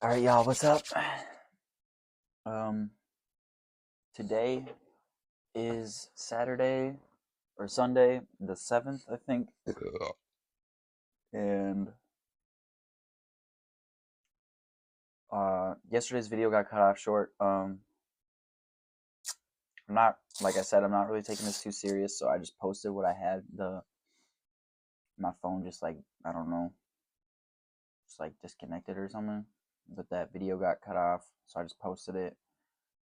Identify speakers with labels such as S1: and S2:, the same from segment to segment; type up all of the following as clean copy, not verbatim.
S1: All right, y'all, what's up? Um, Today is Saturday or Sunday, the 7th, I think. And yesterday's video got cut off short. I'm not, like I said, I'm not really taking this too serious, so I just posted what I had. My phone just like, I don't know, just like disconnected or something. But that video got cut off, so I just posted it.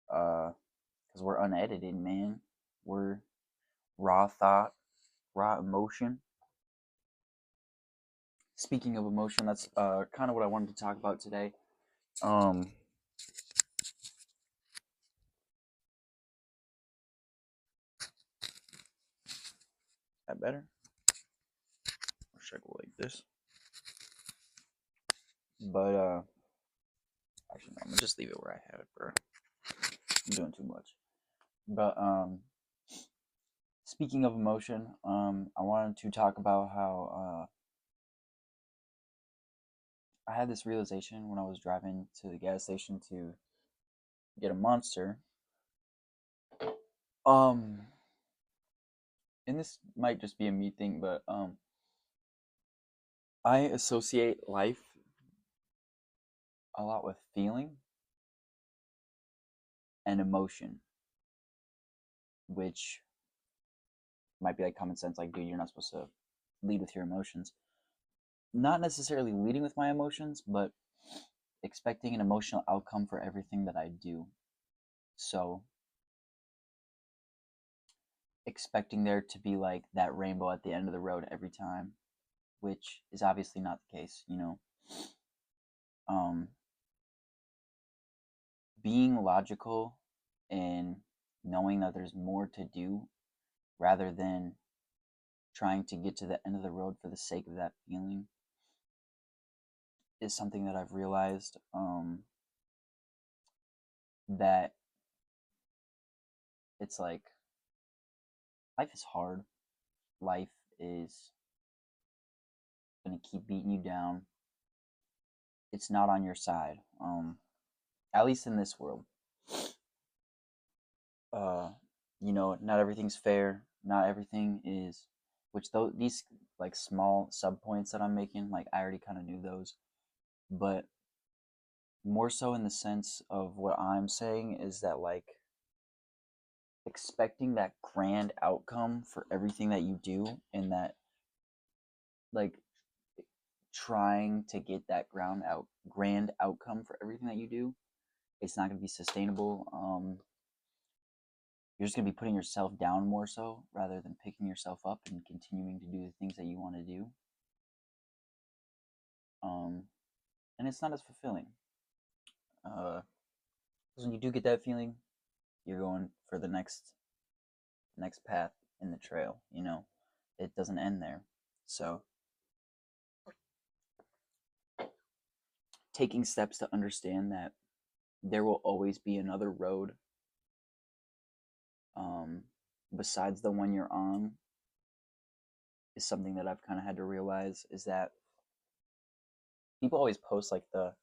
S1: Because we're unedited, man. We're raw thought, raw emotion. Speaking of emotion, that's kind of what I wanted to talk about today. Um, that better? Or should I go like this? But actually, no, I'm gonna just leave it where I have it, bro. I'm doing too much. But speaking of emotion, I wanted to talk about how I had this realization when I was driving to the gas station to get a Monster. Um, and this might just be a me thing, but I associate life a lot with feeling and emotion, which might be like common sense, like, dude, you're not supposed to lead with your emotions. Not necessarily leading with my emotions, but expecting an emotional outcome for everything that I do. So, expecting there to be like that rainbow at the end of the road every time, which is obviously not the case. Um, Being logical and knowing that there's more to do rather than trying to get to the end of the road for the sake of that feeling is something that I've realized that it's like life is hard. Life is going to keep beating you down. It's not on your side. At least in this world. Uh, not everything's fair. Not everything is, which though these like small sub points that I'm making, like I already kind of knew those, but more so in the sense of what I'm saying is that like expecting that grand outcome for everything that you do and that like trying to get that grand outcome for everything that you do, it's not going to be sustainable. You're just going to be putting yourself down more so rather than picking yourself up and continuing to do the things that you want to do. um, and it's not as fulfilling. Because when you do get that feeling, you're going for the next path in the trail. It doesn't end there. So taking steps to understand that there will always be another road um, besides the one you're on is something that I've kind of had to realize is that people always post like the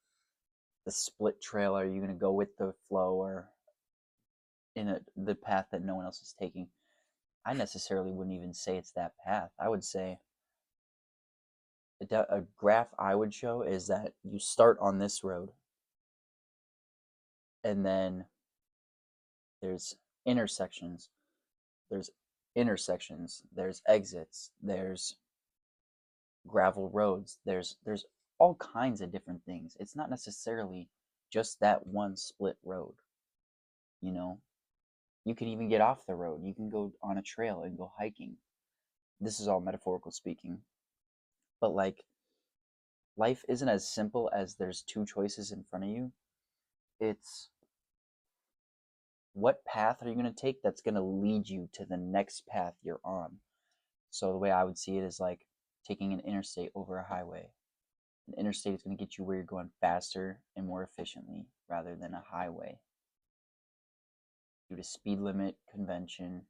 S1: split trail. Are you going to go with the flow or the path that no one else is taking? I necessarily wouldn't even say it's that path. I would say a graph I would show is that you start on this road and then there's intersections, there's there's exits, there's gravel roads, there's all kinds of different things. It's not necessarily just that one split road, you know. You can even get off the road. You can go on a trail and go hiking. This is all metaphorical speaking. But like life isn't as simple as there's two choices in front of you. It's what path are you going to take that's going to lead you to the next path you're on. So the way I would see it is like taking an interstate over a highway. An interstate is going to get you where you're going faster and more efficiently rather than a highway due to speed limit convention,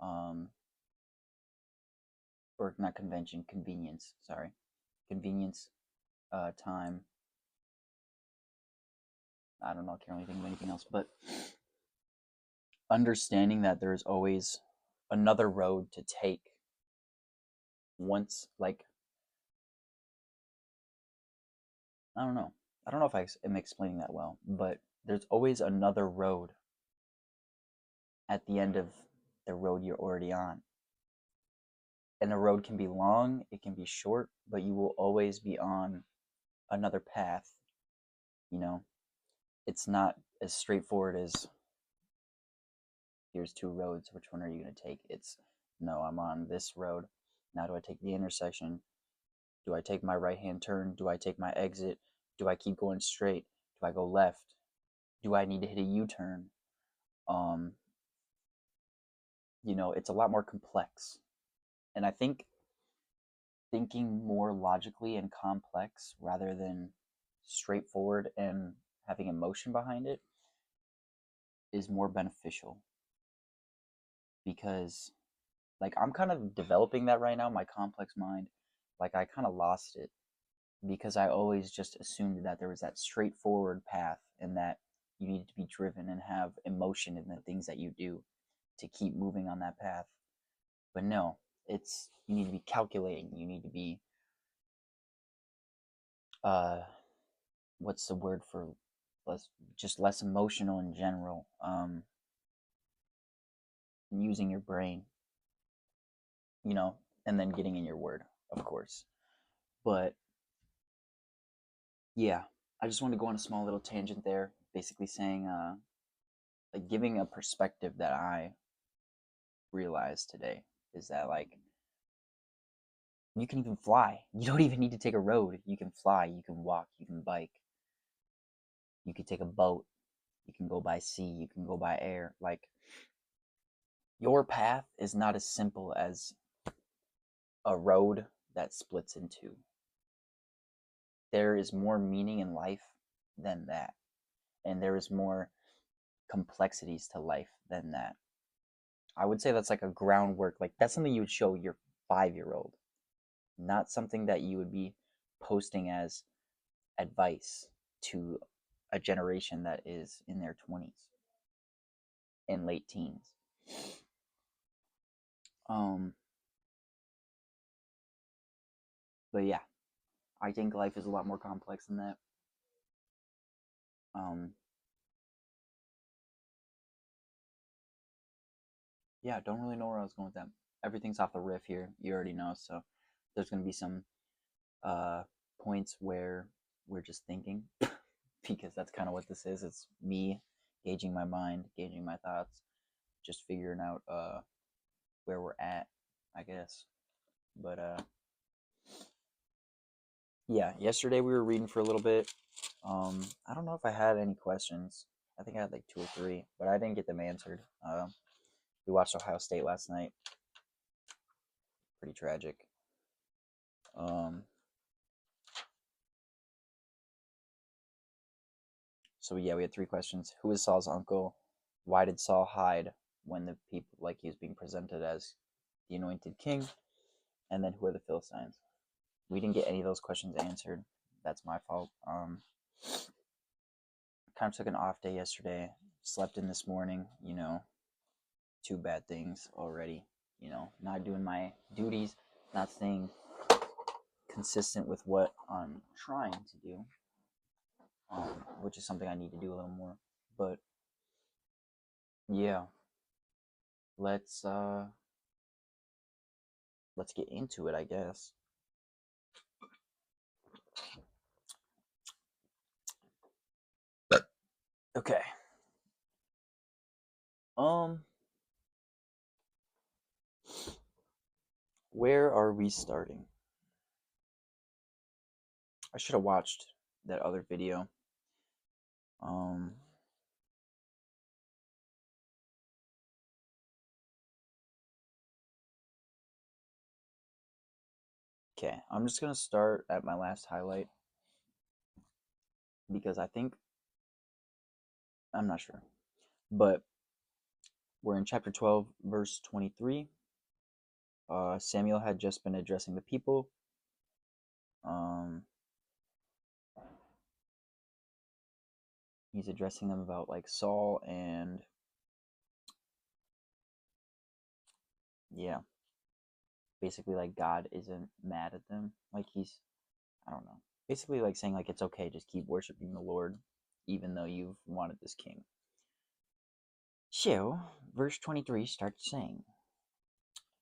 S1: um, or not convention, convenience. Sorry, convenience, time, I don't know, I can't really think of anything else, but understanding that there's always another road to take once, like, I don't know. I don't know if I am explaining that well, but there's always another road at the end of the road you're already on. And the road can be long, it can be short, but you will always be on another path. You know, it's not as straightforward as here's two roads, which one are you going to take? It's no, I'm on this road. Now, do I take the intersection? Do I take my right hand turn? Do I take my exit? Do I keep going straight? Do I go left? Do I need to hit a U turn? Um, it's a lot more complex. And I think thinking more logically and complex rather than straightforward and having emotion behind it is more beneficial, because like I'm kind of developing that right now, my complex mind. Like I kind of lost it because I always just assumed that there was that straightforward path and that you needed to be driven and have emotion in the things that you do to keep moving on that path. But no, it's you need to be calculating. You need to be uh what's the word for less emotional in general. Using your brain, and then getting in your word, of course. But yeah, I just want to go on a small little tangent there, basically saying like giving a perspective that I realized today is that like you can even fly. You don't even need to take a road. You can fly, you can walk, you can bike, you can take a boat, you can go by sea, you can go by air. Like your path is not as simple as a road that splits in two. There is more meaning in life than that. And there is more complexities to life than that. I would say that's like a groundwork. Like that's something you would show your 5-year old, not something that you would be posting as advice to a generation that is in their 20s and late teens. Um, but yeah, I think life is a lot more complex than that. Um, yeah, don't really know where I was going with that. Everything's off the riff here. You already know. So there's going to be some uh, points where we're just thinking because that's kind of what this is. It's me gauging my mind, gauging my thoughts, just figuring out where we're at, I guess. But yeah, yesterday we were reading for a little bit. I don't know if I had any questions. I think I had like 2 or 3, but I didn't get them answered. We watched Ohio State last night. Pretty tragic. So yeah, we had 3 questions. Who is Saul's uncle? Why did Saul hide when the people like he was being presented as the anointed king? And then who are the Philistines? We didn't get any of those questions answered. That's my fault. Kind of took an off day yesterday. Slept in this morning. 2 bad things already. Not doing my duties, not staying consistent with what I'm trying to do, which is something I need to do a little more. But yeah, let's get into it, I guess. Okay. Where are we starting? I should have watched that other video. Okay, I'm just gonna start at my last highlight because I think I'm not sure, but we're in chapter 12, verse 23. Samuel had just been addressing the people. he's addressing them about like Saul and yeah, basically like God isn't mad at them. Like he's, I don't know. Basically like saying like it's okay, just keep worshiping the Lord even though you've wanted this king. So, verse 23 starts saying,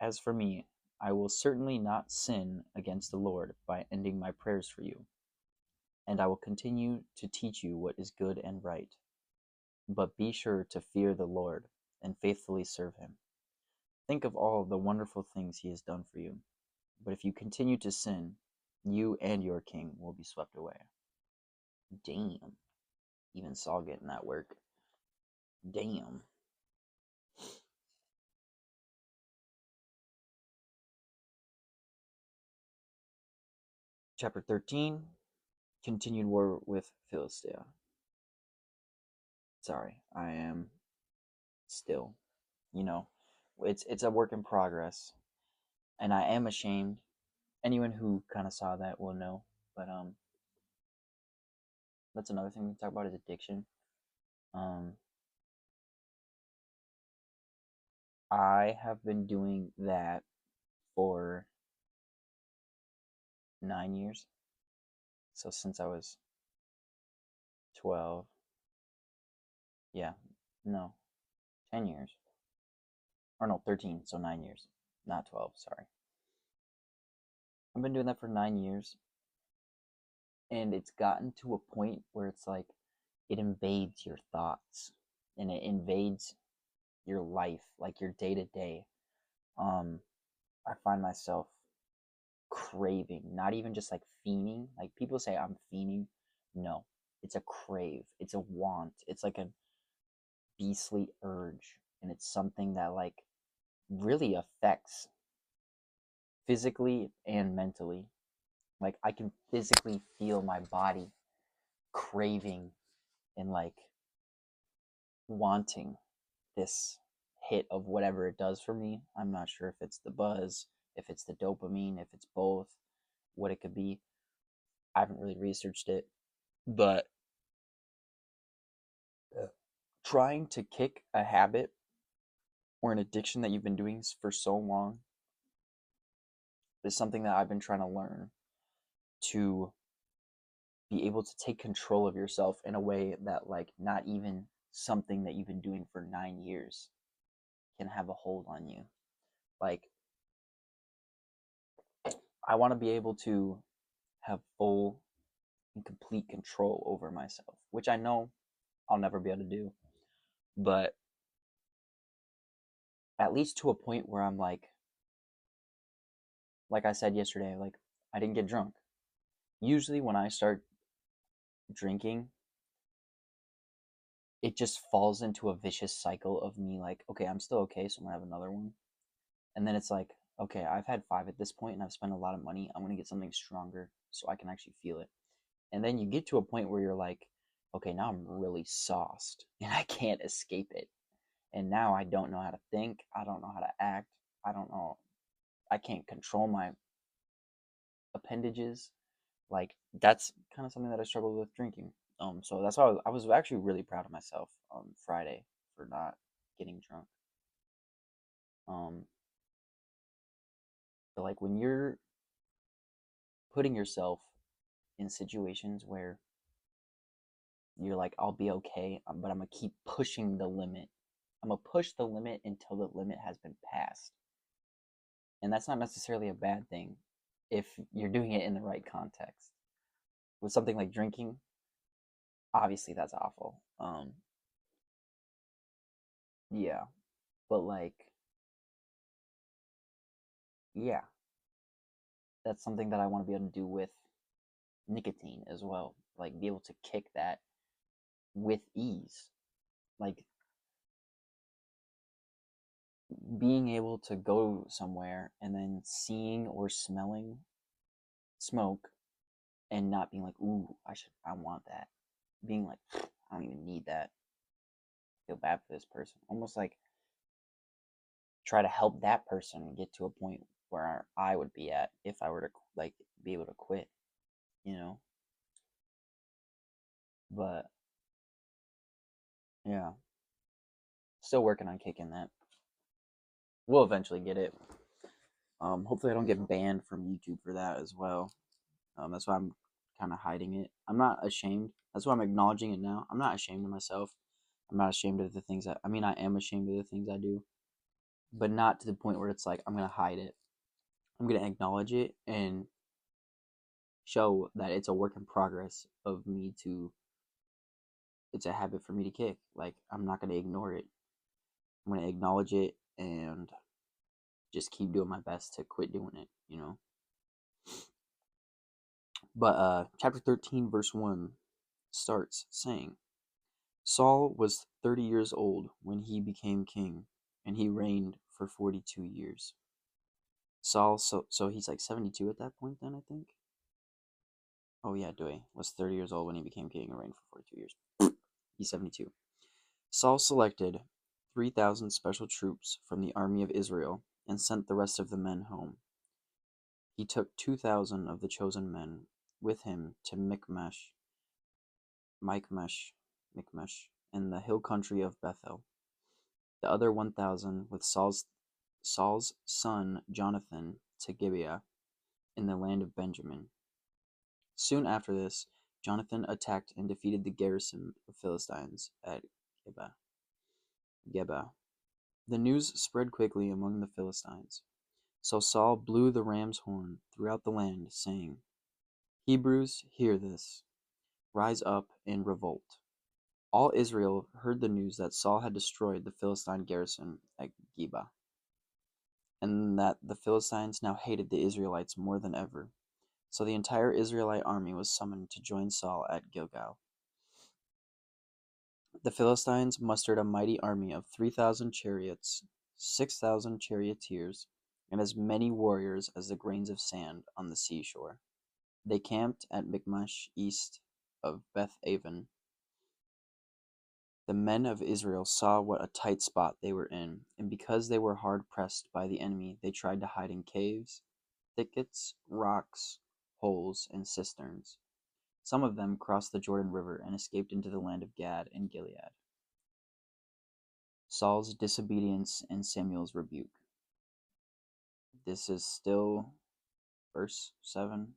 S1: "As for me, I will certainly not sin against the Lord by ending my prayers for you, and I will continue to teach you what is good and right. But be sure to fear the Lord and faithfully serve him. Think of all the wonderful things he has done for you. But if you continue to sin, you and your king will be swept away." Damn. Even Saul getting that work. Damn. Chapter 13, continued war with Philistia. Sorry, I am still, you know, it's a work in progress, and I am ashamed. Anyone who kind of saw that will know, but that's another thing we can talk about is addiction. Um, I have been doing that for 9 years. So since I was 12, yeah, no, 10 years. Or no, 13, so 9 years. Not 12, sorry. I've been doing that for 9 years, and it's gotten to a point where it's like it invades your thoughts and it invades your life, like your day to day. I find myself craving, not even just like fiending. Like people say I'm fiending. No, it's a crave, it's a want, it's like a beastly urge, and it's something that like really affects physically and mentally. Like I can physically feel my body craving and like wanting this hit of whatever it does for me. I'm not sure if it's the buzz, if it's the dopamine, if it's both, what it could be. I haven't really researched it, but trying to kick a habit or an addiction that you've been doing for so long is something that I've been trying to learn to be able to take control of yourself in a way that like not even something that you've been doing for 9 years can have a hold on you. Like I want to be able to have full and complete control over myself, which I know I'll never be able to do, but at least to a point where I'm like I said yesterday, like I didn't get drunk. Usually when I start drinking, it just falls into a vicious cycle of me like, okay, I'm still okay, so I'm gonna have another one. And then it's like, okay, I've had five at this point and I've spent a lot of money. I'm gonna get something stronger so I can actually feel it. And then you get to a point where you're like, okay, now I'm really sauced and I can't escape it. And now I don't know how to think. I don't know how to act. I don't know. I can't control my appendages. Like that's kind of something that I struggled with drinking. So that's why I was actually really proud of myself on Friday for not getting drunk. Um, but like when you're putting yourself in situations where you're like, I'll be okay, but I'm gonna keep pushing the limit. I'm gonna push the limit until the limit has been passed. And that's not necessarily a bad thing if you're doing it in the right context. With something like drinking, obviously that's awful. Yeah, but like, yeah, that's something that I want to be able to do with nicotine as well. Like, be able to kick that with ease. Like, being able to go somewhere and then seeing or smelling smoke and not being like, ooh, I want that. Being like, I don't even need that. I feel bad for this person. Almost like try to help that person get to a point where I would be at if I were to like be able to quit, you know. But Yeah. Still working on kicking that. We'll eventually get it. Hopefully I don't get banned from YouTube for that as well. That's why I'm kind of hiding it. I'm not ashamed. That's why I'm acknowledging it now. I'm not ashamed of myself. I'm not ashamed of the things I mean, I am ashamed of the things I do, but not to the point where it's like I'm gonna hide it. I'm gonna acknowledge it and show that it's a work in progress of me to. It's a habit for me to kick. Like I'm not gonna ignore it. I'm gonna acknowledge it and just keep doing my best to quit doing it. You know. But chapter 13, verse 1 starts saying, Saul was 30 years old when he became king, and he reigned for 42 years. Saul, so he's like 72 at that point, then I think. Oh yeah, Doi was 30 years old when he became king and reigned for 42 years. He's 72. Saul selected 3,000 special troops from the army of Israel and sent the rest of the men home. He took 2,000 of the chosen men with him to Michmash, in the hill country of Bethel. The other 1,000 with Saul's son Jonathan to Gibeah, in the land of Benjamin. Soon after this, Jonathan attacked and defeated the garrison of Philistines at Geba. The news spread quickly among the Philistines. So Saul blew the ram's horn throughout the land, saying, Hebrews, hear this. Rise up and revolt. All Israel heard the news that Saul had destroyed the Philistine garrison at Geba, and that the Philistines now hated the Israelites more than ever. So the entire Israelite army was summoned to join Saul at Gilgal. The Philistines mustered a mighty army of 3,000 chariots, 6,000 charioteers, and as many warriors as the grains of sand on the seashore. They camped at Michmash east of Beth Aven. The men of Israel saw what a tight spot they were in, and because they were hard pressed by the enemy, they tried to hide in caves, thickets, rocks, holes, and cisterns. Some of them crossed the Jordan River and escaped into the land of Gad and Gilead. Saul's disobedience and Samuel's rebuke. This is still verse 7.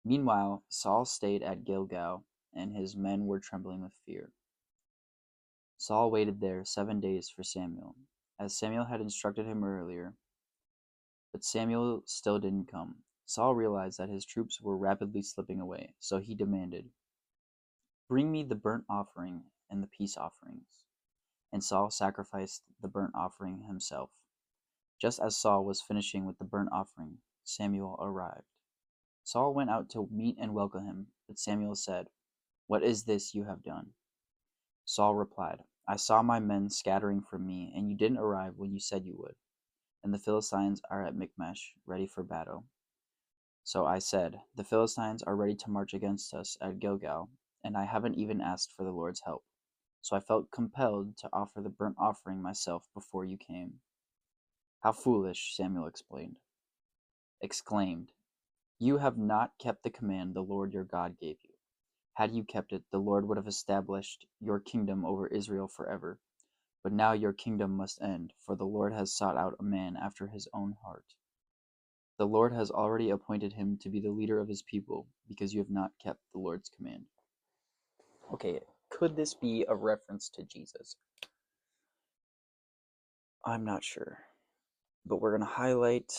S1: Meanwhile, Saul stayed at Gilgal, and his men were trembling with fear. Saul waited there 7 days for Samuel, as Samuel had instructed him earlier, but Samuel still didn't come. Saul realized that his troops were rapidly slipping away, so he demanded, Bring me the burnt offering and the peace offerings. And Saul sacrificed the burnt offering himself. Just as Saul was finishing with the burnt offering, Samuel arrived. Saul went out to meet and welcome him, but Samuel said, What is this you have done? Saul replied, I saw my men scattering from me, and you didn't arrive when you said you would. And the Philistines are at Michmash, ready for battle. So I said, The Philistines are ready to march against us at Gilgal, and I haven't even asked for the Lord's help. So I felt compelled to offer the burnt offering myself before you came. How foolish, Samuel exclaimed. You have not kept the command the Lord your God gave you. Had you kept it, the Lord would have established your kingdom over Israel forever. But now your kingdom must end, for the Lord has sought out a man after his own heart. The Lord has already appointed him to be the leader of his people, because you have not kept the Lord's command. Okay, could this be a reference to Jesus? I'm not sure. But we're going to highlight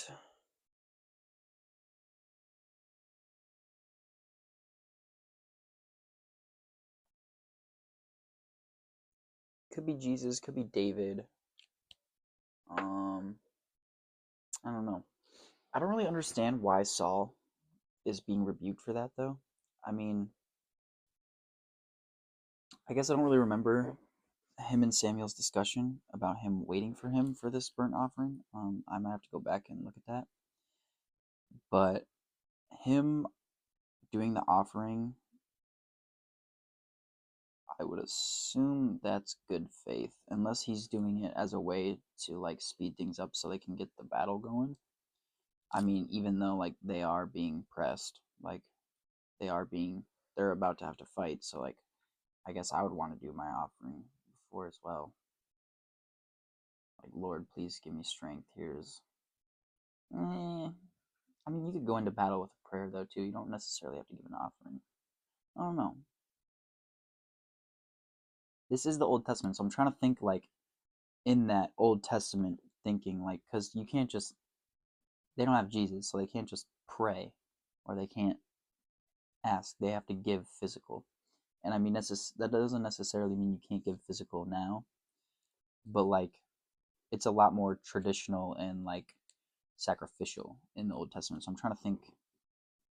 S1: could be Jesus, could be David. I don't know. I don't really understand why Saul is being rebuked for that though. I mean, I guess I don't really remember him and Samuel's discussion about him waiting for him for this burnt offering. I might have to go back and look at that. But him doing the offering, I would assume that's good faith, unless he's doing it as a way to like speed things up so they can get the battle going. I mean, even though like they are being pressed, like they're about to have to fight, so like I guess I would want to do my offering before as well. Like, Lord, please give me strength. Here's. I mean, you could go into battle with a prayer, though, too. You don't necessarily have to give an offering. I don't know. This is the Old Testament, so I'm trying to think, like, in that Old Testament thinking, like, because you can't just. They don't have Jesus, so they can't just pray, or they can't ask. They have to give physical. And I mean, that doesn't necessarily mean you can't give physical now, but, like, it's a lot more traditional and, like, sacrificial in the Old Testament. So I'm trying to think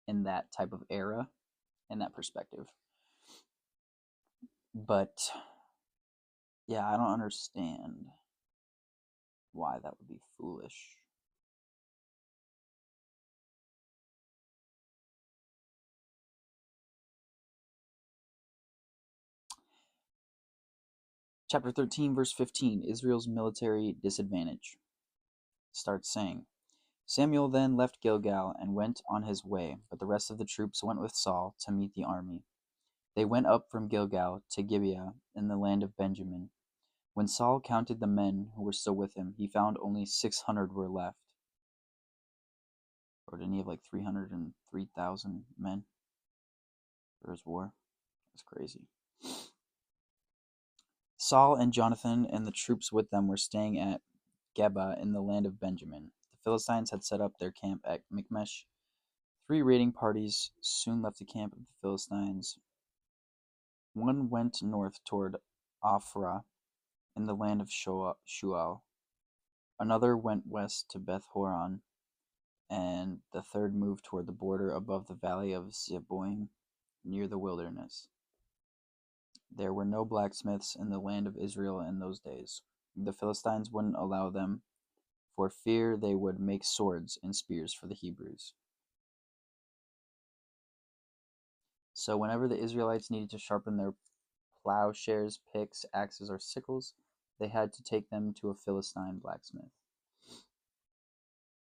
S1: in that type of era, in that perspective. But yeah, I don't understand why that would be foolish. Chapter 13, verse 15, Israel's military disadvantage. Starts saying, Samuel then left Gilgal and went on his way, but the rest of the troops went with Saul to meet the army. They went up from Gilgal to Gibeah in the land of Benjamin. When Saul counted the men who were still with him, he found only 600 were left. Or didn't he have like 303,000 men for his war? That's crazy. Saul and Jonathan and the troops with them were staying at Geba in the land of Benjamin. The Philistines had set up their camp at Michmash. 3 raiding parties soon left the camp of the Philistines. One went north toward Ophrah in the land of Shual. Another went west to Beth Horon, and the third moved toward the border above the valley of Zeboim, near the wilderness. There were no blacksmiths in the land of Israel in those days. The Philistines wouldn't allow them, for fear they would make swords and spears for the Hebrews. So whenever the Israelites needed to sharpen their plowshares, picks, axes, or sickles, they had to take them to a Philistine blacksmith.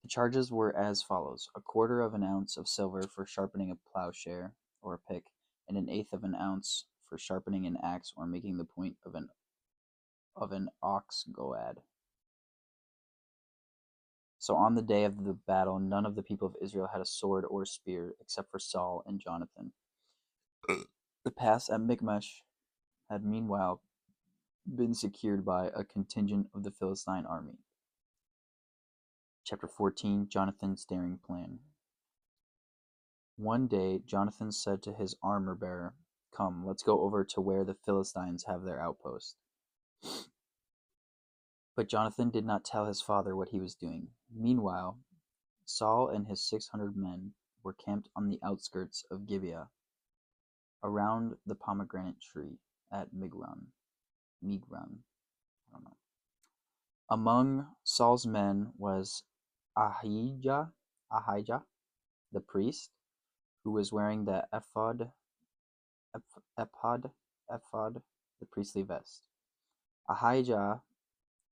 S1: The charges were as follows: 1/4 of an ounce of silver for sharpening a plowshare or a pick, and 1/8 of an ounce for sharpening an axe or making the point of an ox goad. So on the day of the battle, none of the people of Israel had a sword or spear, except for Saul and Jonathan. The pass at Michmash had meanwhile been secured by a contingent of the Philistine army. Chapter 14, Jonathan's daring plan. One day Jonathan said to his armor-bearer, "Come, let's go over to where the Philistines have their outpost." But Jonathan did not tell his father what he was doing. Meanwhile, Saul and his 600 men were camped on the outskirts of Gibeah, around the pomegranate tree at Migron. I don't know. Among Saul's men was Ahijah, the priest, who was wearing the ephod, the priestly vest. Ahijah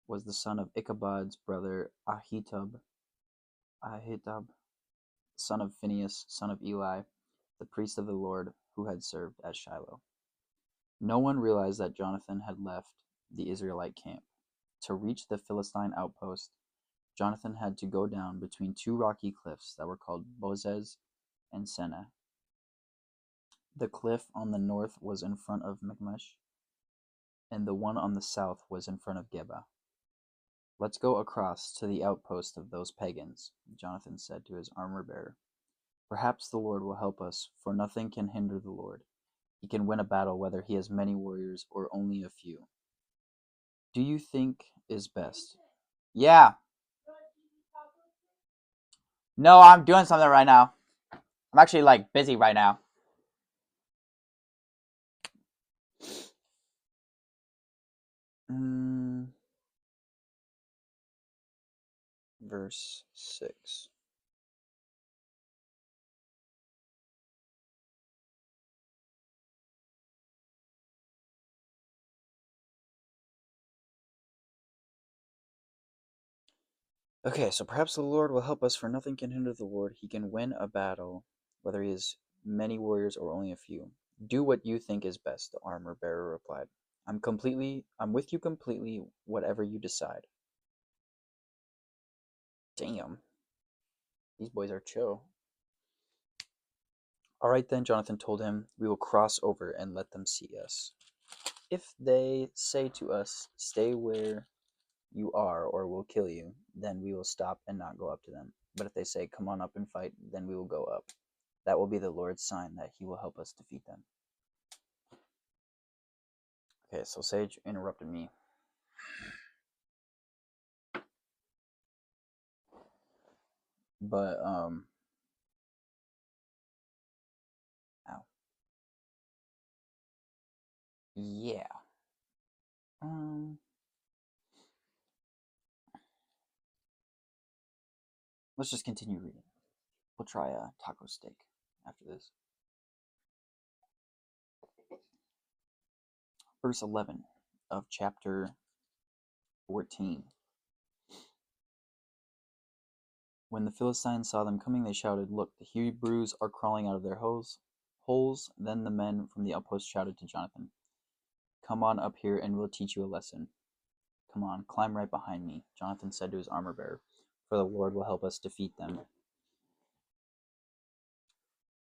S1: was the son of Ichabod's brother Ahitub, son of Phinehas, son of Eli, the priest of the Lord, who had served at Shiloh. No one realized that Jonathan had left the Israelite camp. To reach the Philistine outpost, Jonathan had to go down between 2 rocky cliffs that were called Bozez and Seneh. The cliff on the north was in front of Michmash, and the one on the south was in front of Geba. "Let's go across to the outpost of those pagans," Jonathan said to his armor-bearer. "Perhaps the Lord will help us, for nothing can hinder the Lord. He can win a battle whether he has many warriors or only a few. Do you think is best?" Yeah. No, I'm doing something right now. I'm actually, like, busy right now. Verse 6. Okay, so perhaps the Lord will help us, for nothing can hinder the Lord. He can win a battle, whether he has many warriors or only a few. Do what you think is best, the armor bearer replied. I'm with you completely, whatever you decide. Damn, these boys are chill. All right then, Jonathan told him, we will cross over and let them see us. If they say to us, stay where you are or we'll kill you, then we will stop and not go up to them. But if they say, come on up and fight, then we will go up. That will be the Lord's sign that he will help us defeat them. Okay, so Sage interrupted me. But, ow. Yeah. Let's just continue reading. We'll try a taco steak after this. Verse 11 of chapter 14. When the Philistines saw them coming, they shouted, look, the Hebrews are crawling out of their holes. Then the men from the outpost shouted to Jonathan, come on up here and we'll teach you a lesson. Come on, climb right behind me, Jonathan said to his armor bearer, for the Lord will help us defeat them.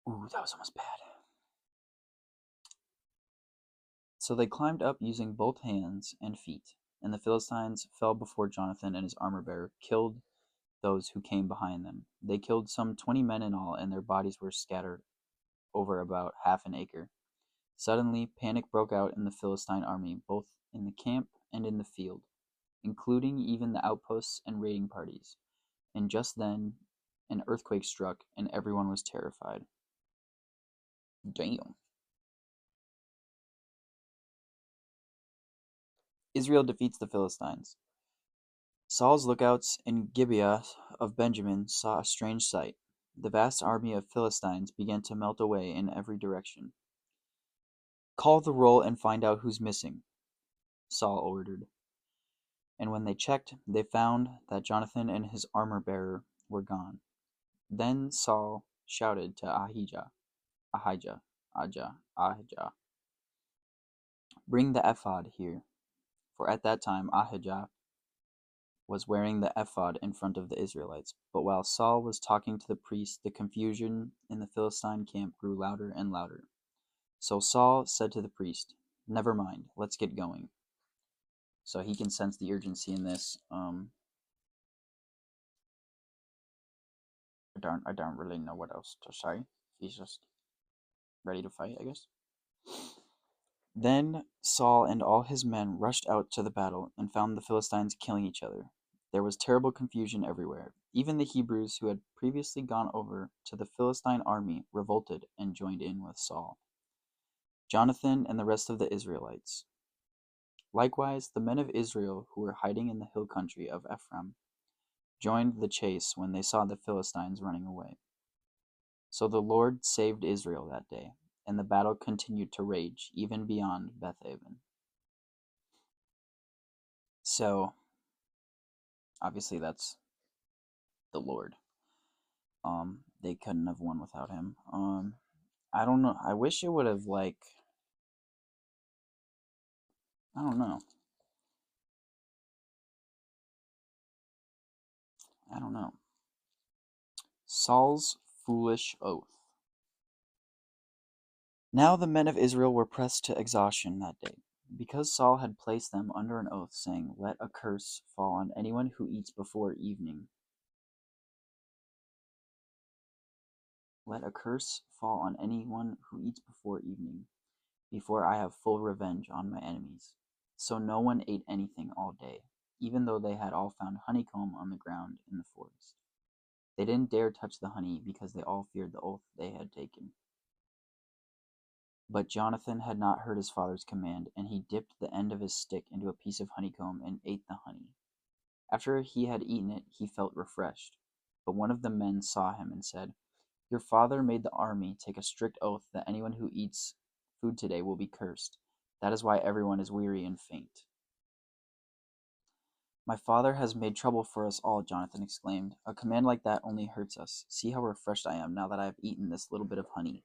S1: Ooh, that was almost bad. So they climbed up using both hands and feet, and the Philistines fell before Jonathan and his armor bearer, killed those who came behind them. They killed some 20 men in all, and their bodies were scattered over about half an acre. Suddenly, panic broke out in the Philistine army, both in the camp and in the field, including even the outposts and raiding parties. And just then, an earthquake struck, and everyone was terrified. Damn. Israel defeats the Philistines. Saul's lookouts in Gibeah of Benjamin saw a strange sight. The vast army of Philistines began to melt away in every direction. Call the roll and find out who's missing, Saul ordered. And when they checked, they found that Jonathan and his armor-bearer were gone. Then Saul shouted to Ahijah, bring the ephod here. For at that time Ahijah was wearing the ephod in front of the Israelites. But while Saul was talking to the priest, the confusion in the Philistine camp grew louder and louder. So Saul said to the priest, never mind, let's get going. So he can sense the urgency in this. I don't really know what else to say. He's just ready to fight, I guess. Then Saul and all his men rushed out to the battle and found the Philistines killing each other. There was terrible confusion everywhere. Even the Hebrews who had previously gone over to the Philistine army revolted and joined in with Saul, Jonathan, and the rest of the Israelites. Likewise, the men of Israel who were hiding in the hill country of Ephraim joined the chase when they saw the Philistines running away. So the Lord saved Israel that day, and the battle continued to rage even beyond Bethaven. So, obviously that's the Lord. They couldn't have won without him. I don't know. I wish it would have I don't know. I don't know. Saul's foolish oath. Now the men of Israel were pressed to exhaustion that day, because Saul had placed them under an oath, saying, let a curse fall on anyone who eats before evening. Let a curse fall on anyone who eats before evening, before I have full revenge on my enemies. So no one ate anything all day, even though they had all found honeycomb on the ground in the forest. They didn't dare touch the honey because they all feared the oath they had taken. But Jonathan had not heard his father's command, and he dipped the end of his stick into a piece of honeycomb and ate the honey. After he had eaten it, he felt refreshed. But one of the men saw him and said, your father made the army take a strict oath that anyone who eats food today will be cursed. That is why everyone is weary and faint. My father has made trouble for us all, Jonathan exclaimed. A command like that only hurts us. See how refreshed I am now that I have eaten this little bit of honey.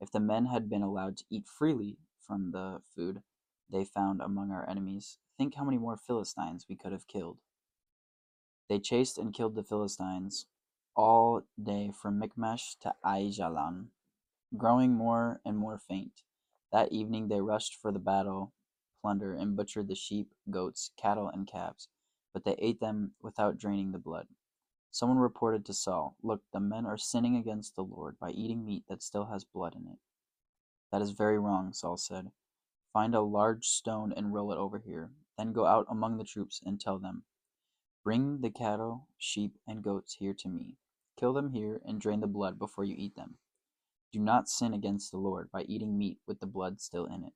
S1: If the men had been allowed to eat freely from the food they found among our enemies, think how many more Philistines we could have killed. They chased and killed the Philistines all day from Michmash to Aijalon, growing more and more faint. That evening they rushed for the battle plunder and butchered the sheep, goats, cattle, and calves, but they ate them without draining the blood. Someone reported to Saul, "Look, the men are sinning against the Lord by eating meat that still has blood in it." "That is very wrong," Saul said. "Find a large stone and roll it over here. Then go out among the troops and tell them, 'Bring the cattle, sheep, and goats here to me. Kill them here and drain the blood before you eat them. Do not sin against the Lord by eating meat with the blood still in it.'"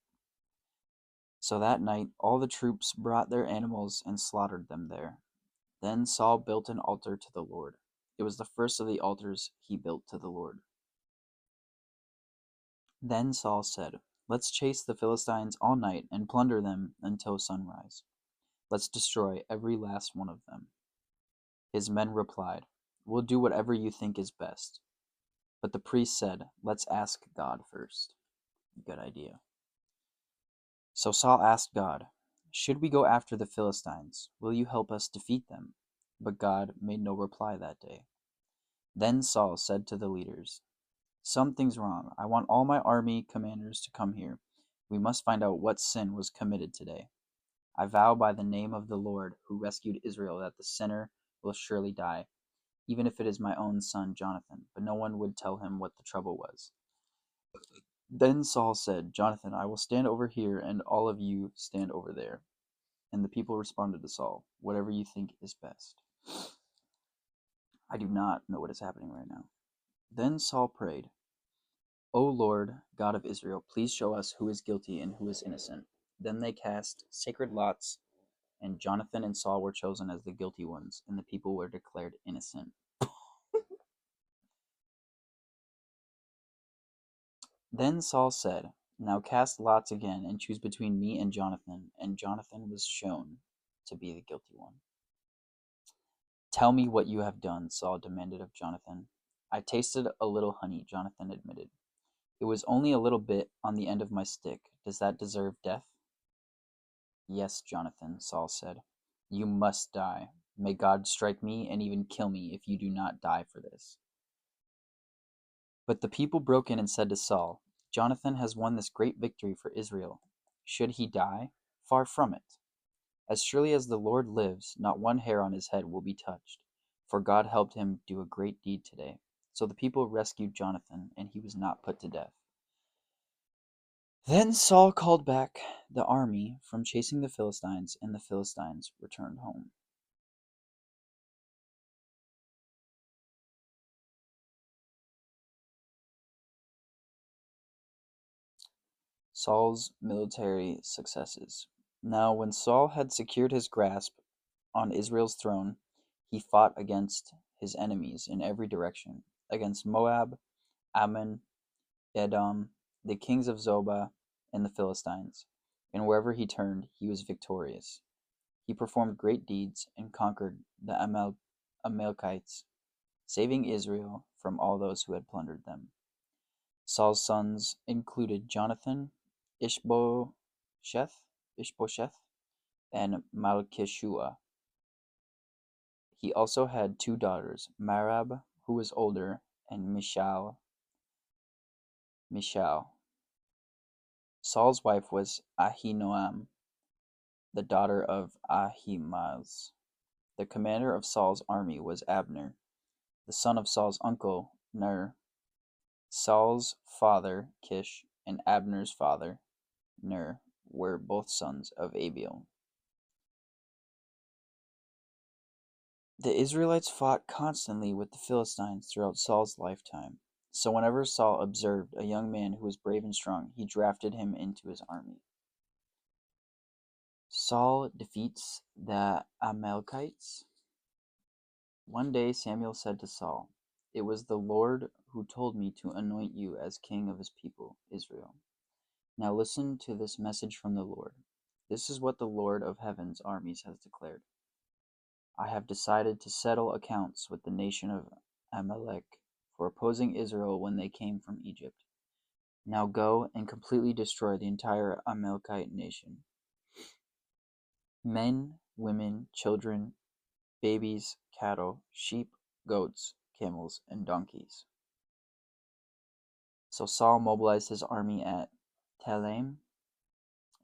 S1: So that night all the troops brought their animals and slaughtered them there. Then Saul built an altar to the Lord. It was the first of the altars he built to the Lord. Then Saul said, "Let's chase the Philistines all night and plunder them until sunrise. Let's destroy every last one of them." His men replied, "We'll do whatever you think is best." But the priest said, "Let's ask God first." Good idea. So Saul asked God, "Should we go after the Philistines? Will you help us defeat them?" But God made no reply that day. Then Saul said to the leaders, "Something's wrong. I want all my army commanders to come here. We must find out what sin was committed today. I vow by the name of the Lord who rescued Israel that the sinner will surely die, even if it is my own son Jonathan." But no one would tell him what the trouble was. Then Saul said, "Jonathan, I will stand over here, and all of you stand over there." And the people responded to Saul, "Whatever you think is best." I do not know what is happening right now. Then Saul prayed, "O Lord, God of Israel, please show us who is guilty and who is innocent." Then they cast sacred lots, and Jonathan and Saul were chosen as the guilty ones, and the people were declared innocent. Then Saul said, "Now cast lots again and choose between me and Jonathan." And Jonathan was shown to be the guilty one. "Tell me what you have done," Saul demanded of Jonathan. "I tasted a little honey," Jonathan admitted. "It was only a little bit on the end of my stick. Does that deserve death?" "Yes, Jonathan," Saul said. "You must die. May God strike me and even kill me if you do not die for this." But the people broke in and said to Saul, "Jonathan has won this great victory for Israel. Should he die? Far from it. As surely as the Lord lives, not one hair on his head will be touched, for God helped him do a great deed today." So the people rescued Jonathan, and he was not put to death. Then Saul called back the army from chasing the Philistines, and the Philistines returned home. Saul's military successes. Now, when Saul had secured his grasp on Israel's throne, he fought against his enemies in every direction, against Moab, Ammon, Edom, the kings of Zobah, and the Philistines. And wherever he turned, he was victorious. He performed great deeds and conquered the Amalekites, saving Israel from all those who had plundered them. Saul's sons included Jonathan, Ishbosheth, and Malchishua. He also had two daughters, Merab, who was older, and Michal. Saul's wife was Ahinoam, the daughter of Ahimaaz. The commander of Saul's army was Abner, the son of Saul's uncle Ner. Saul's father Kish and Abner's father Ner were both sons of Abiel. The Israelites fought constantly with the Philistines throughout Saul's lifetime. So whenever Saul observed a young man who was brave and strong, he drafted him into his army. Saul defeats the Amalekites. One day Samuel said to Saul, "It was the Lord who told me to anoint you as king of his people, Israel. Now listen to this message from the Lord. This is what the Lord of heaven's armies has declared. I have decided to settle accounts with the nation of Amalek for opposing Israel when they came from Egypt. Now go and completely destroy the entire Amalekite nation. Men, women, children, babies, cattle, sheep, goats, camels, and donkeys. So Saul mobilized his army at Telaim.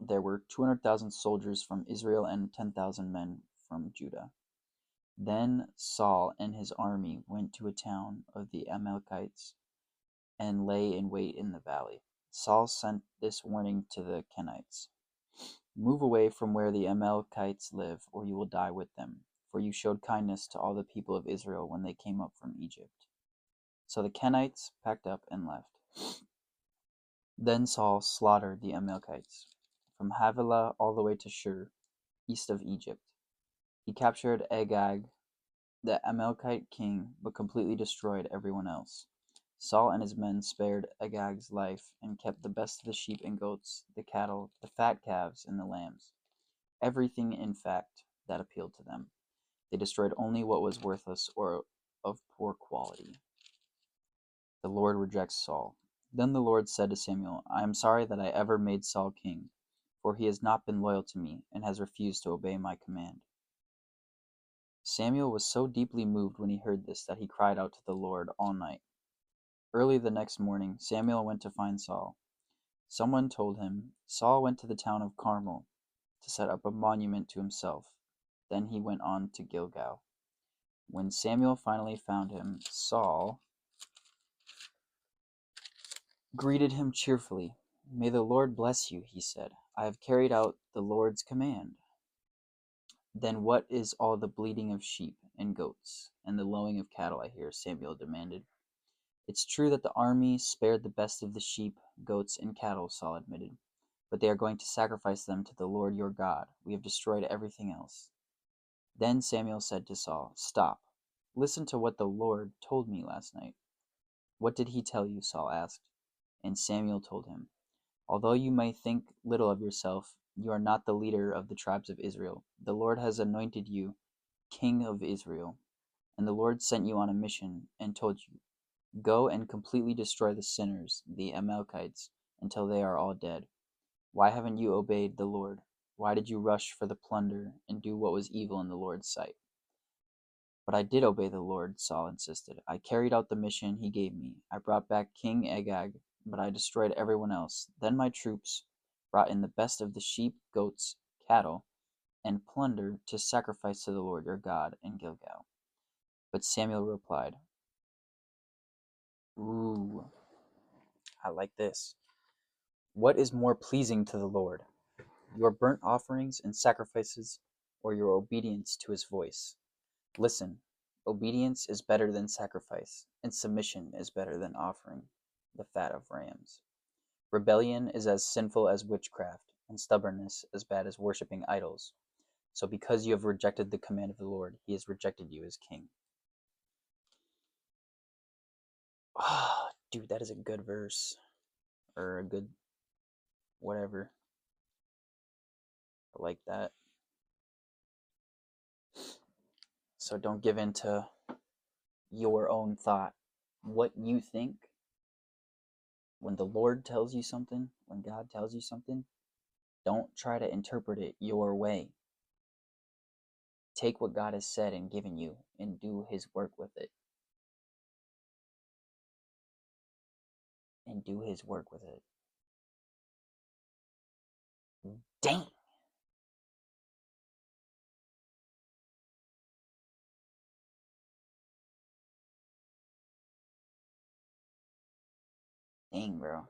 S1: There were 200,000 soldiers from Israel and 10,000 men from Judah. Then Saul and his army went to a town of the Amalekites and lay in wait in the valley. Saul sent this warning to the Kenites: "Move away from where the Amalekites live, or you will die with them, for you showed kindness to all the people of Israel when they came up from Egypt." So the Kenites packed up and left. Then Saul slaughtered the Amalekites, from Havilah all the way to Shur, east of Egypt. He captured Agag, the Amalekite king, but completely destroyed everyone else. Saul and his men spared Agag's life and kept the best of the sheep and goats, the cattle, the fat calves, and the lambs. Everything, in fact, that appealed to them. They destroyed only what was worthless or of poor quality. The Lord rejects Saul. Then the Lord said to Samuel, "I am sorry that I ever made Saul king, for he has not been loyal to me and has refused to obey my command." Samuel was so deeply moved when he heard this that he cried out to the Lord all night. Early the next morning, Samuel went to find Saul. Someone told him, "Saul went to the town of Carmel to set up a monument to himself. Then he went on to Gilgal." When Samuel finally found him, Saul greeted him cheerfully. "May the Lord bless you," he said. "I have carried out the Lord's command." "Then what is all the bleating of sheep and goats and the lowing of cattle I hear?" Samuel demanded. "It's true that the army spared the best of the sheep, goats, and cattle," Saul admitted, "but they are going to sacrifice them to the Lord your God. We have destroyed everything else." Then Samuel said to Saul, "Stop. Listen to what the Lord told me last night." "What did he tell you?" Saul asked. And Samuel told him, "Although you may think little of yourself, you are not the leader of the tribes of Israel. The Lord has anointed you king of Israel. And the Lord sent you on a mission and told you, 'Go and completely destroy the sinners, the Amalekites, until they are all dead.' Why haven't you obeyed the Lord? Why did you rush for the plunder and do what was evil in the Lord's sight?" "But I did obey the Lord," Saul insisted. "I carried out the mission he gave me. I brought back King Agag, but I destroyed everyone else. Then my troops brought in the best of the sheep, goats, cattle, and plunder to sacrifice to the Lord your God in Gilgal." But Samuel replied, "Ooh, I like this. What is more pleasing to the Lord, your burnt offerings and sacrifices, or your obedience to his voice? Listen, obedience is better than sacrifice, and submission is better than offering the fat of rams. Rebellion is as sinful as witchcraft, and stubbornness as bad as worshipping idols. So because you have rejected the command of the Lord, he has rejected you as king." Oh, dude, that is a good verse. Or a good whatever. I like that. So don't give in to your own thought. What you think, when the Lord tells you something, when God tells you something, don't try to interpret it your way. Take what God has said and given you and do his work with it. And do his work with it. Dang! Dang, bro.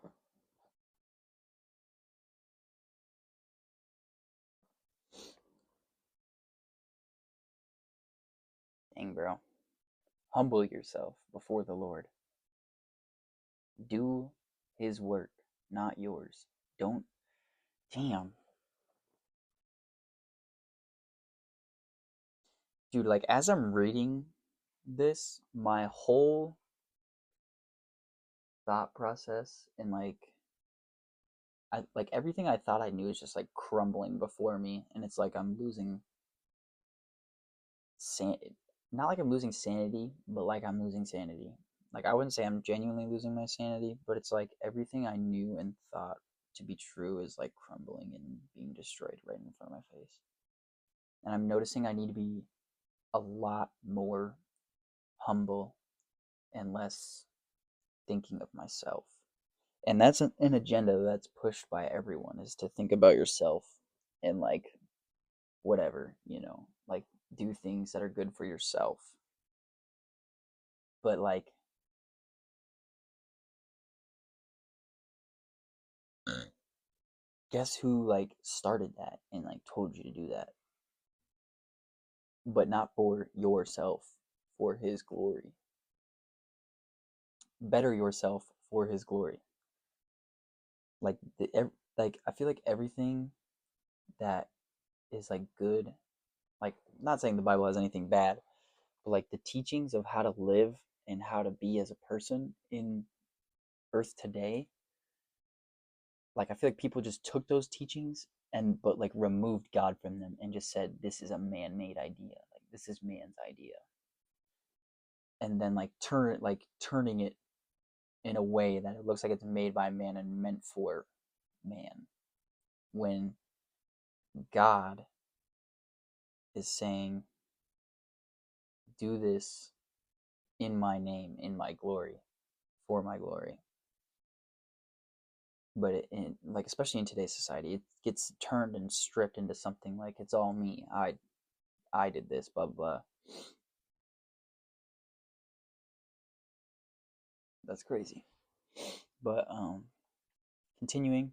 S1: Dang, bro. Humble yourself before the Lord. Do his work, not yours. Don't. Damn. Dude, like, as I'm reading this, my whole thought process and like everything I thought I knew is just like crumbling before me, and it's like I'm losing san not like I'm losing sanity, but like I'm losing sanity. like I wouldn't say I'm genuinely losing my sanity, but it's like everything I knew and thought to be true is like crumbling and being destroyed right in front of my face. And I'm noticing I need to be a lot more humble and less thinking of myself. And that's an agenda that's pushed by everyone, is to think about yourself and like whatever, like do things that are good for yourself. But like guess who like started that and like told you to do that? But not for yourself, for his glory. Better yourself for his glory. Like like I feel like everything that is like good, like not saying the Bible has anything bad, but like the teachings of how to live and how to be as a person in earth today, like I feel like people just took those teachings and but like removed God from them and just said this is a man-made idea, like this is man's idea, and then like turning it in a way that it looks like it's made by man and meant for man, when God is saying, do this in my name, in my glory, for my glory. But like especially in today's society, it gets turned and stripped into something like it's all me. I did this, blah blah. That's crazy. But continuing,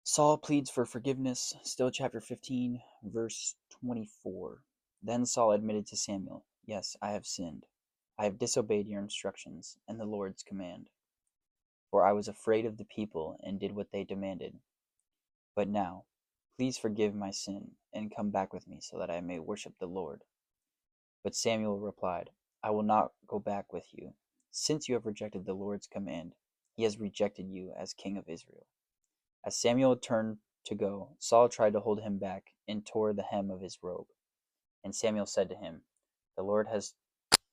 S1: Saul pleads for forgiveness. Still, chapter 15, verse 24. Then Saul admitted to Samuel, "Yes, I have sinned. I have disobeyed your instructions and the Lord's command. For I was afraid of the people and did what they demanded. But now, please forgive my sin and come back with me so that I may worship the Lord." But Samuel replied, "I will not go back with you. Since you have rejected the Lord's command, he has rejected you as king of Israel." As Samuel turned to go, Saul tried to hold him back and tore the hem of his robe. And Samuel said to him, "The Lord has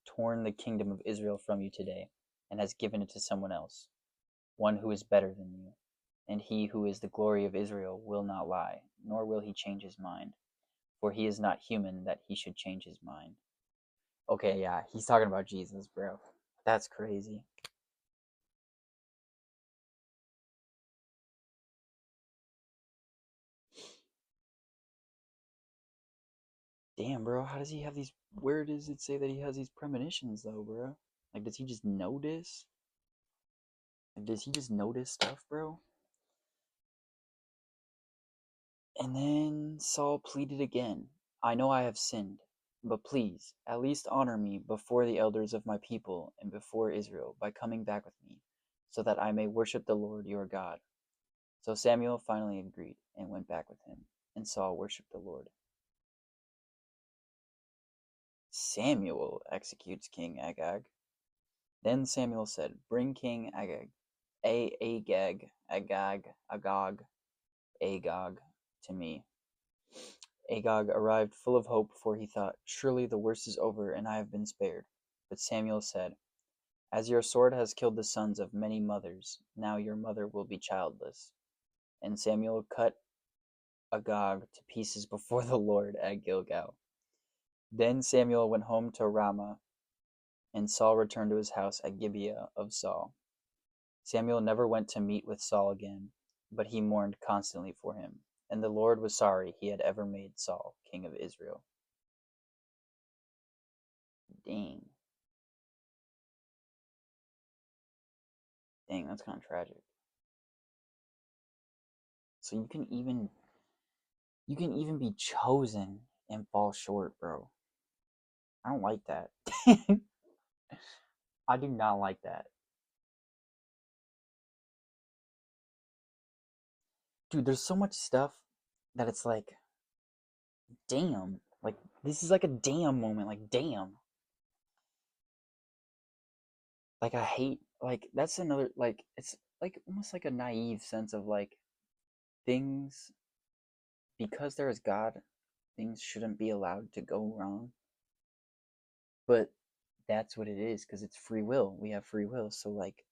S1: torn the kingdom of Israel from you today and has given it to someone else, one who is better than you. And he who is the glory of Israel will not lie, nor will he change his mind, for he is not human that he should change his mind." Okay, yeah, he's talking about Jesus, bro. That's crazy. Damn, bro, how does he have these? Where does it say that he has these premonitions, though, bro? Like, does he just notice? Like, does he just notice stuff, bro? And then Saul pleaded again, "I know I have sinned, but please, at least honor me before the elders of my people and before Israel by coming back with me, so that I may worship the Lord your God." So Samuel finally agreed and went back with him, and Saul worshiped the Lord. Samuel executes King Agag. Then Samuel said, "Bring King Agag, Agag to me." Agag arrived full of hope, for he thought, "Surely the worst is over, and I have been spared." But Samuel said, "As your sword has killed the sons of many mothers, now your mother will be childless." And Samuel cut Agag to pieces before the Lord at Gilgal. Then Samuel went home to Ramah, and Saul returned to his house at Gibeah of Saul. Samuel never went to meet with Saul again, but he mourned constantly for him, and the Lord was sorry he had ever made Saul king of Israel. Dang. Dang, that's kind of tragic. So you can even be chosen and fall short, bro. I don't like that. I do not like that. Dude, there's so much stuff that it's like, damn. Like this is like a damn moment, like damn. Like I hate like that's another like it's like almost like a naive sense of like things, because there is God, things shouldn't be allowed to go wrong. But that's what it is, because it's free will. We have free will. So like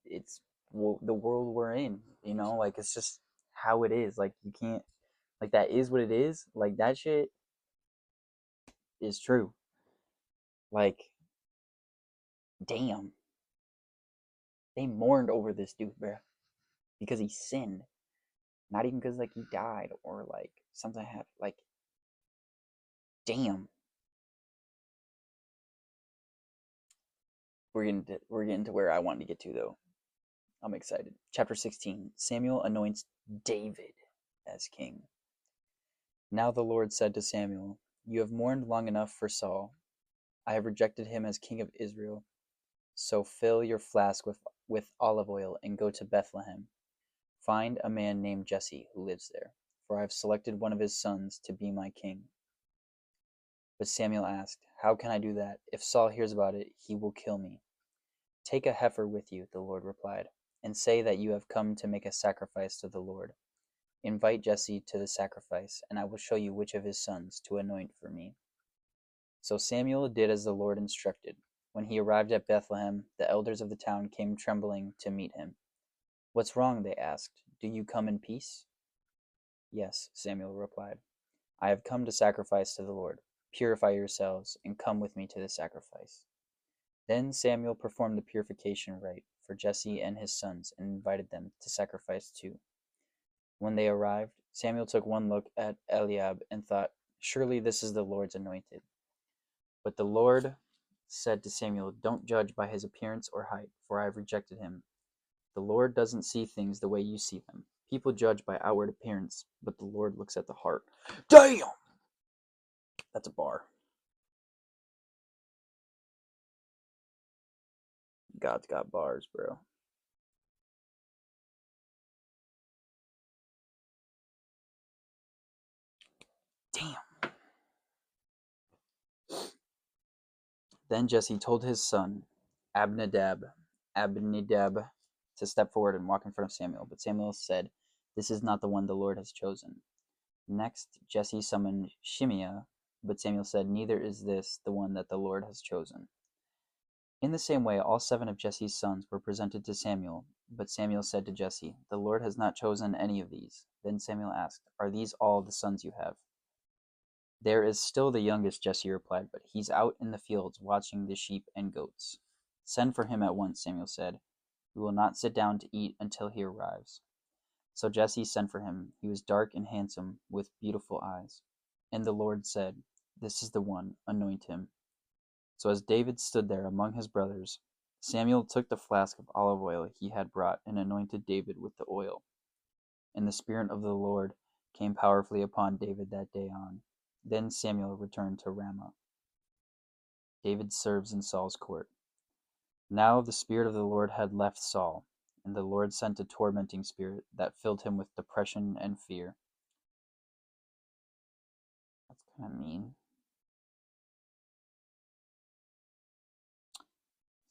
S1: it's the world we're in, like it's just how it is. Like you can't, like that is what it is. Like that shit is true. Like damn, they mourned over this dude, bro, because he sinned. Not even because like he died or like something happened. Like damn. We're getting to where I wanted to get to though. I'm excited. Chapter 16. Samuel anoints David as king. Now the Lord said to Samuel, "You have mourned long enough for Saul. I have rejected him as king of Israel. So fill your flask with olive oil and go to Bethlehem. Find a man named Jesse who lives there, for I have selected one of his sons to be my king." But Samuel asked, "How can I do that? If Saul hears about it, he will kill me." "Take a heifer with you," the Lord replied, "and say that you have come to make a sacrifice to the Lord. Invite Jesse to the sacrifice, and I will show you which of his sons to anoint for me." So Samuel did as the Lord instructed. When he arrived at Bethlehem, the elders of the town came trembling to meet him. "What's wrong?" they asked. "Do you come in peace?" "Yes," Samuel replied. "I have come to sacrifice to the Lord. Purify yourselves and come with me to the sacrifice." Then Samuel performed the purification rite for Jesse and his sons and invited them to sacrifice too. When they arrived, Samuel took one look at Eliab and thought, "Surely this is the Lord's anointed." But the Lord said to Samuel, "Don't judge by his appearance or height, for I have rejected him. The Lord doesn't see things the way you see them. People judge by outward appearance, but the Lord looks at the heart." Damn! That's a bar. God's got bars, bro. Damn. Then Jesse told his son, Abinadab, to step forward and walk in front of Samuel. But Samuel said, "This is not the one the Lord has chosen." Next, Jesse summoned Shimea, but Samuel said, "Neither is this the one that the Lord has chosen." In the same way, all 7 of Jesse's sons were presented to Samuel, but Samuel said to Jesse, "The Lord has not chosen any of these." Then Samuel asked, "Are these all the sons you have?" "There is still the youngest," Jesse replied, "but he's out in the fields watching the sheep and goats." "Send for him at once," Samuel said. "We will not sit down to eat until he arrives." So Jesse sent for him. He was dark and handsome, with beautiful eyes. And the Lord said, "This is the one, anoint him." So as David stood there among his brothers, Samuel took the flask of olive oil he had brought and anointed David with the oil. And the Spirit of the Lord came powerfully upon David that day on. Then Samuel returned to Ramah. David serves in Saul's court. Now the Spirit of the Lord had left Saul, and the Lord sent a tormenting spirit that filled him with depression and fear. That's kind of mean.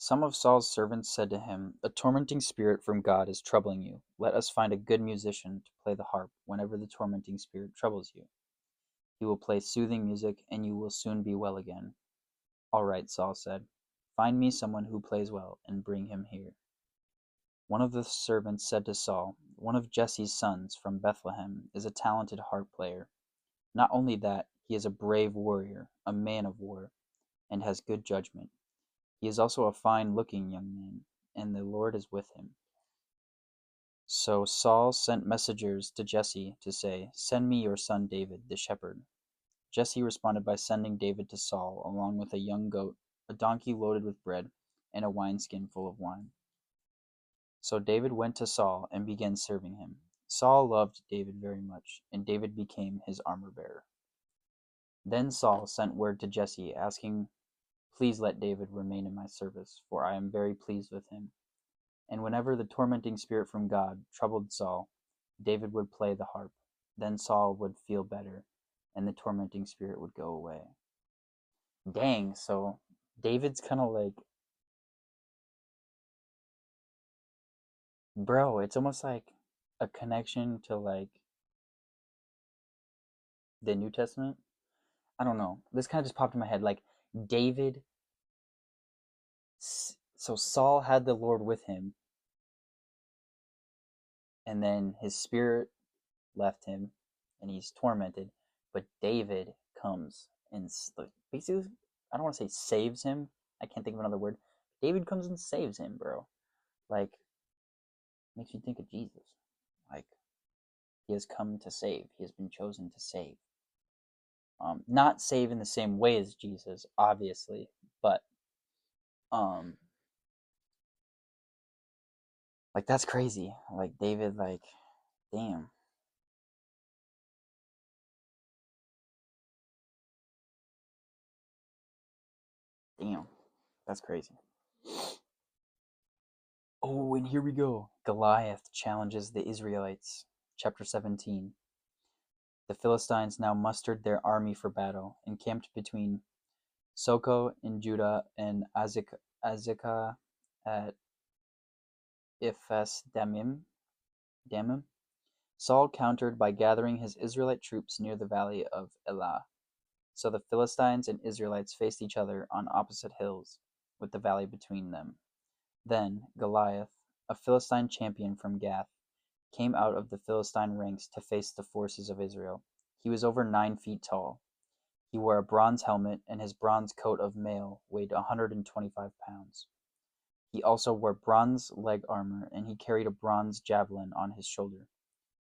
S1: Some of Saul's servants said to him, "A tormenting spirit from God is troubling you. Let us find a good musician to play the harp whenever the tormenting spirit troubles you. He will play soothing music, and you will soon be well again." "All right," Saul said. "Find me someone who plays well, and bring him here." One of the servants said to Saul, "One of Jesse's sons from Bethlehem is a talented harp player. Not only that, he is a brave warrior, a man of war, and has good judgment. He is also a fine-looking young man, and the Lord is with him." So Saul sent messengers to Jesse to say, "Send me your son David, the shepherd." Jesse responded by sending David to Saul along with a young goat, a donkey loaded with bread, and a wineskin full of wine. So David went to Saul and began serving him. Saul loved David very much, and David became his armor-bearer. Then Saul sent word to Jesse, asking, "Please let David remain in my service, for I am very pleased with him." And whenever the tormenting spirit from God troubled Saul, David would play the harp. Then Saul would feel better, and the tormenting spirit would go away. Dang, so David's kind of like, bro, it's almost like a connection to like the New Testament. I don't know. This kind of just popped in my head. Like David, so Saul had the Lord with him, and then his spirit left him, and he's tormented. But David comes and basically, I don't want to say saves him. I can't think of another word. David comes and saves him, bro. Like, makes you think of Jesus. Like, he has come to save. He has been chosen to save. Not save in the same way as Jesus, obviously, but like that's crazy. Like David, like, damn, damn, that's crazy. Oh, and here we go. Goliath challenges the Israelites. Chapter 17. The Philistines now mustered their army for battle, encamped between Soko in Judah and Azekah at Ephes Damim. Saul countered by gathering his Israelite troops near the valley of Elah. So the Philistines and Israelites faced each other on opposite hills, with the valley between them. Then Goliath, a Philistine champion from Gath, came out of the Philistine ranks to face the forces of Israel. He was over 9 feet tall. He wore a bronze helmet, and his bronze coat of mail weighed 125 pounds. He also wore bronze leg armor, and he carried a bronze javelin on his shoulder.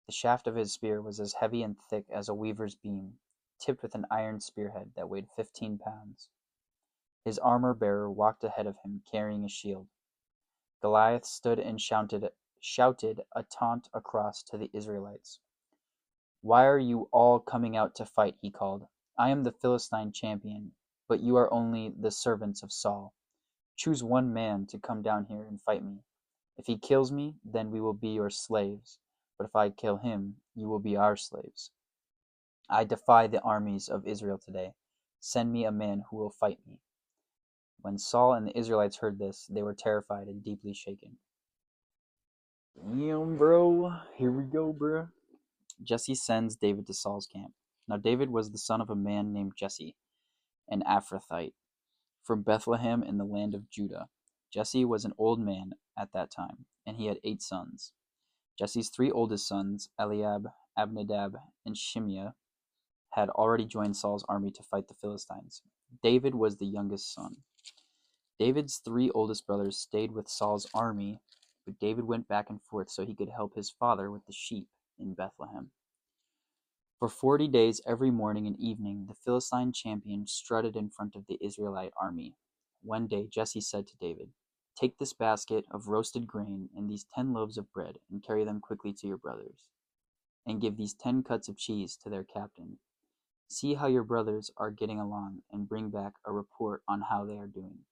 S1: The shaft of his spear was as heavy and thick as a weaver's beam, tipped with an iron spearhead that weighed 15 pounds. His armor-bearer walked ahead of him, carrying a shield. Goliath stood and shouted a taunt across to the Israelites. "Why are you all coming out to fight?" he called. "I am the Philistine champion, but you are only the servants of Saul. Choose one man to come down here and fight me. If he kills me, then we will be your slaves, but if I kill him, you will be our slaves. I defy the armies of Israel today. Send me a man who will fight me." When Saul and the Israelites heard this, they were terrified and deeply shaken. Damn, bro. Here we go, bro. Jesse sends David to Saul's camp. Now David was the son of a man named Jesse, an Ephrathite, from Bethlehem in the land of Judah. Jesse was an old man at that time, and he had 8 sons. Jesse's 3 oldest sons, Eliab, Abinadab, and Shimea, had already joined Saul's army to fight the Philistines. David was the youngest son. David's 3 oldest brothers stayed with Saul's army, but David went back and forth so he could help his father with the sheep in Bethlehem. For 40 days every morning and evening the Philistine champion strutted in front of the Israelite army. One day Jesse said to David, "Take this basket of roasted grain and these 10 loaves of bread and carry them quickly to your brothers, and give these 10 cuts of cheese to their captain. See how your brothers are getting along and bring back a report on how they are doing."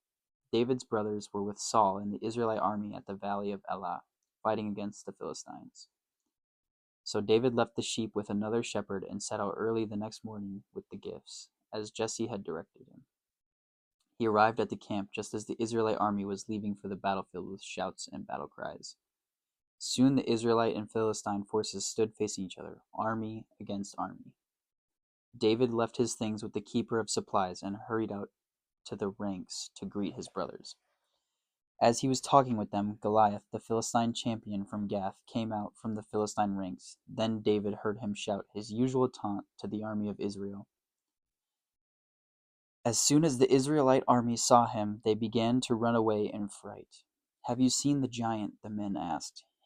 S1: David's brothers were with Saul in the Israelite army at the valley of Elah, fighting against the Philistines. So David left the sheep with another shepherd and set out early the next morning with the gifts, as Jesse had directed him. He arrived at the camp just as the Israelite army was leaving for the battlefield with shouts and battle cries. Soon the Israelite and Philistine forces stood facing each other, army against army. David left his things with the keeper of supplies and hurried out to the ranks to greet his brothers. As he was talking with them, Goliath, the Philistine champion from Gath, came out from the Philistine ranks. Then David heard him shout his usual taunt to the army of Israel. As soon as the Israelite army saw him, they began to run away in fright. "Have you seen the giant?" the men asked.